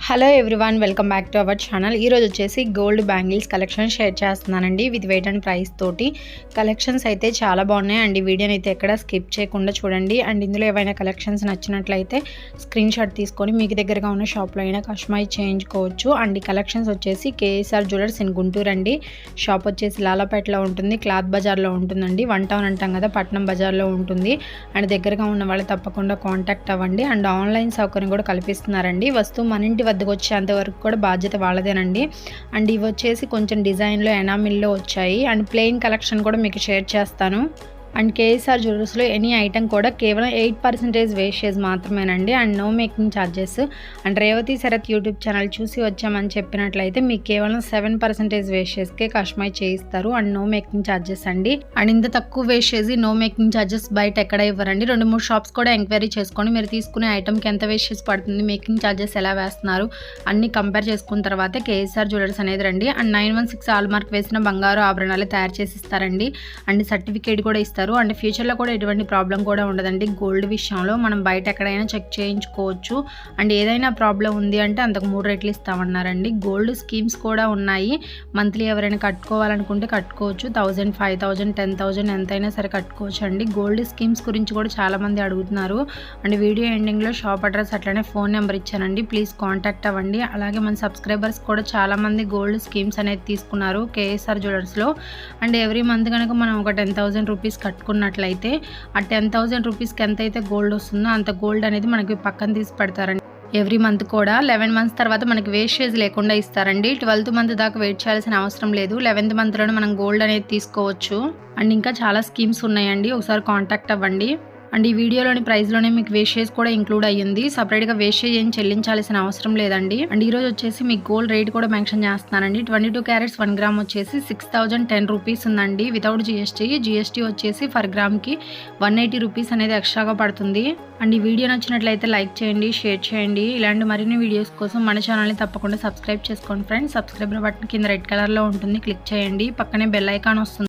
Hello everyone, welcome back to our channel. ఈరోజు వచ్చేసి gold bangles collection share చేస్తున్నానండి with wait and price తోటి. Collections అయితే చాలా బాగున్నాయి అండ్ ఈ వీడియోని అయితే ఎక్కడ స్కిప్ చేయకుండా చూడండి. అండ్ ఇందులో ఏవైనా కలెక్షన్స్ నచ్చినట్లయితే స్క్రీన్ షాట్ తీసుకొని మీకు దగ్గరగా ఉన్న షాప్లో అయినా కస్టమైజ్ చేయించుకోవచ్చు. అండ్ ఈ కలెక్షన్స్ వచ్చేసి కేఎస్ఆర్ జ్యువెలర్స్ ఇన్ గుంటూరు అండి. షాప్ వచ్చేసి లాలాపేటలో ఉంటుంది, క్లాత్ బజార్లో ఉంటుందండి. వన్ టౌన్ అంటాం కదా, పట్నం బజార్లో ఉంటుంది. అండ్ దగ్గరగా ఉన్న వాళ్ళు తప్పకుండా కాంటాక్ట్ అవ్వండి. అండ్ ఆన్లైన్ సౌకర్యం కూడా కల్పిస్తున్నారండి. వస్తువు మన ఇంటి వద్దకు వచ్చేంత వరకు కూడా బాధ్యత వాళ్ళదేనండి. అండ్ ఇవి వచ్చేసి కొంచెం డిజైన్లో ఎనామిల్లో వచ్చాయి. అండ్ ప్లెయిన్ కలెక్షన్ కూడా మీకు షేర్ చేస్తాను. అండ్ కేఎస్ఆర్ జ్యువెలర్స్లో ఎనీ ఐటమ్ కూడా కేవలం 8% వేస్టేజ్ మాత్రమేనండి. And no making charges. And Revathi Sarath YouTube channel చూసి వచ్చామని చెప్పినట్లయితే మీకు కేవలం 7% వేస్టేజ్కే కస్టమైజ్ చేయిస్తారు. అండ్ నో మేకింగ్ ఛార్జెస్ అండి. అండ్ ఇంత తక్కువ వేస్టేజ్ నో మేకింగ్ ఛార్జెస్ బయట ఎక్కడ ఇవ్వరండి. 2-3 షాప్స్ కూడా ఎంక్వైరీ చేసుకోండి. మీరు తీసుకునే ఐటమ్కి ఎంత వేస్టేజ్ పడుతుంది, మేకింగ్ ఛార్జెస్ ఎలా వేస్తున్నారు అన్ని కంపేర్ చేసుకున్న తర్వాత కేఎస్ఆర్ జ్యువెలర్స్ అనేది రండి. అండ్ 916 హాల్ మార్క్ వేసిన బంగారు ఆభరణాలు తయారు చేసి ఇస్తారండి. అండ్ సర్టిఫికేట్ కూడా ఇస్తారు. అండ్ ఫ్యూచర్లో కూడా ఎటువంటి ప్రాబ్లం కూడా ఉండదండి. గోల్డ్ విషయంలో మనం బయట ఎక్కడైనా చెక్ చేయించుకోవచ్చు. అండ్ ఏదైనా ప్రాబ్లం ఉంది అంటే అంతకు 3 రెట్లు ఇస్తామన్నారండి. గోల్డ్ స్కీమ్స్ కూడా ఉన్నాయి. మంత్లీ ఎవరైనా కట్టుకోవాలనుకుంటే కట్టుకోవచ్చు. 1000, 5000, 10,000 ఎంతైనా సరే కట్టుకోవచ్చు అండి. గోల్డ్ స్కీమ్స్ గురించి కూడా చాలామంది అడుగుతున్నారు. అండ్ వీడియో ఎండింగ్లో షాప్ అడ్రస్ అట్లనే ఫోన్ నెంబర్ ఇచ్చానండి, ప్లీజ్ కాంటాక్ట్ అవ్వండి. అలాగే మన సబ్స్క్రైబర్స్ కూడా చాలామంది గోల్డ్ స్కీమ్స్ అనేది తీసుకున్నారు కేఎస్ఆర్ జ్యువెలర్స్లో. అండ్ ఎవ్రీ మంత్ కనుక మనం ఒక 10,000 రూపీస్ కట్టుకున్నట్లయితే ఆ 10,000 రూపీస్కి ఎంతైతే గోల్డ్ వస్తుందో అంత గోల్డ్ అనేది మనకి పక్కన తీసి పెడతారండి. ఎవ్రీ మంత్ కూడా 11 మంత్స్ తర్వాత మనకి వేస్టేజ్ లేకుండా ఇస్తారండి. 12th మంత్ దాకా వెయిట్ చేయాల్సిన అవసరం లేదు. 11th మంత్లోనే మనం గోల్డ్ అనేది తీసుకోవచ్చు. అండ్ ఇంకా చాలా స్కీమ్స్ ఉన్నాయండి, ఒకసారి కాంటాక్ట్ అవ్వండి. అండ్ ఈ వీడియోలోని ప్రైస్లోనే మీకు వేస్టేజ్ కూడా ఇంక్లూడ్ అయ్యింది. సపరేట్గా వేస్టేజ్ ఏం చెల్లించాల్సిన అవసరం లేదండి. అండ్ ఈరోజు వచ్చేసి మీకు గోల్డ్ రేట్ కూడా మెన్షన్ చేస్తున్నానండి. 22 క్యారెట్స్ 1 గ్రామ్ వచ్చేసి 6010 రూపీస్ ఉందండి వితౌట్ జిఎస్టీ. జిఎస్టీ వచ్చేసి పర్ గ్రామ్కి 180 రూపీస్ అనేది ఎక్స్ట్రాగా పడుతుంది. అండ్ ఈ వీడియో నచ్చినట్లయితే లైక్ చేయండి, షేర్ చేయండి. ఇలాంటి మరిన్ని వీడియోస్ కోసం మన ఛానల్ని తప్పకుండా సబ్స్క్రైబ్ చేసుకోండి ఫ్రెండ్స్. సబ్స్క్రైబర్ బటన్ కింద రెడ్ కలర్లో ఉంటుంది, క్లిక్ చేయండి. పక్కనే బెల్ ఐకాన్ వస్తుంది.